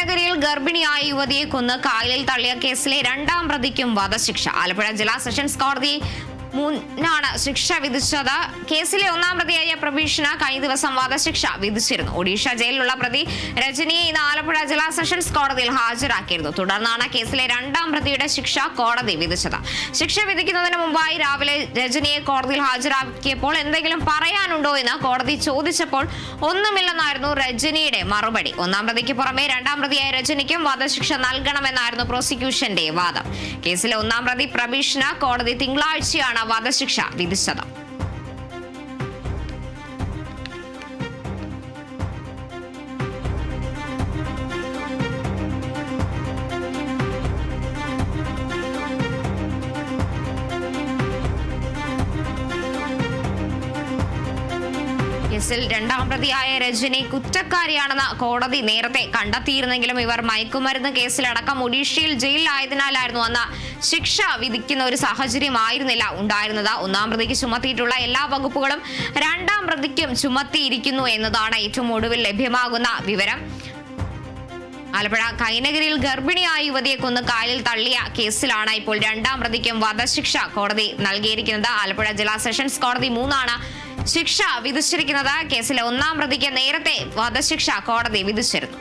കൈനകരിയിൽ ഗർഭിണിയായ യുവതിയെ കൊന്ന് കായലിൽ തള്ളിയ കേസിലെ രണ്ടാം പ്രതിക്കും വധശിക്ഷ. ആലപ്പുഴ ജില്ലാ സെഷൻസ് കോടതി ാണ് ശിക്ഷ വിധിച്ചത്. കേസിലെ ഒന്നാം പ്രതിയായ പ്രബീഷിന് കഴിഞ്ഞ ദിവസം വധശിക്ഷ വിധിച്ചിരുന്നു. ഒഡീഷ ജയിലിലുള്ള പ്രതി രജനിയെ ഇന്ന് ആലപ്പുഴ ജില്ലാ സെഷൻസ് കോടതിയിൽ ഹാജരാക്കിയിരുന്നു. തുടർന്നാണ് കേസിലെ രണ്ടാം പ്രതിയുടെ ശിക്ഷ കോടതി വിധിച്ചത്. ശിക്ഷ വിധിക്കുന്നതിന് മുമ്പായി രാവിലെ രജനിയെ കോടതിയിൽ ഹാജരാക്കിയപ്പോൾ എന്തെങ്കിലും പറയാനുണ്ടോ എന്ന് കോടതി ചോദിച്ചപ്പോൾ ഒന്നുമില്ലെന്നായിരുന്നു രജനിയുടെ മറുപടി. ഒന്നാം പ്രതിക്ക് പുറമെ രണ്ടാം പ്രതിയായ രജനിക്കും വധശിക്ഷ നൽകണമെന്നായിരുന്നു പ്രോസിക്യൂഷന്റെ വാദം. കേസിലെ ഒന്നാം പ്രതി പ്രബീഷിന് കോടതി തിങ്കളാഴ്ചയാണ് വധശിക്ഷ വിധിച്ചത്. കേസിൽ രണ്ടാം പ്രതിയായ രജനി കുറ്റക്കാരിയാണെന്ന് കോടതി നേരത്തെ കണ്ടെത്തിയിരുന്നെങ്കിലും ഇവർ മയക്കുമരുന്ന് കേസിലടക്കം ഒഡീഷയിൽ ജയിലിലായതിനാലായിരുന്നു അന്ന് ശിക്ഷ വിധിക്കുന്ന ഒരു സാഹചര്യമായിരുന്നില്ല ഉണ്ടായിരുന്നത്. ഒന്നാം പ്രതിക്ക് ചുമത്തിയിട്ടുള്ള എല്ലാ വകുപ്പുകളും രണ്ടാം പ്രതിക്കും ചുമത്തിയിരിക്കുന്നു എന്നതാണ് ഏറ്റവും ഒടുവിൽ ലഭ്യമാകുന്ന വിവരം. ആലപ്പുഴ കൈനകരിയിൽ ഗർഭിണിയായ യുവതിയെ കൊന്ന് കായലിൽ തള്ളിയ കേസിലാണ് ഇപ്പോൾ രണ്ടാം പ്രതിക്കും വധശിക്ഷ കോടതി നൽകിയിരിക്കുന്നത്. ആലപ്പുഴ ജില്ലാ സെഷൻസ് കോടതി 3 ശിക്ഷ വിധിച്ചിരിക്കുന്നത്. കേസിലെ ഒന്നാം പ്രതിക്ക് നേരത്തെ വധശിക്ഷ കോടതി വിധിച്ചിരുന്നു.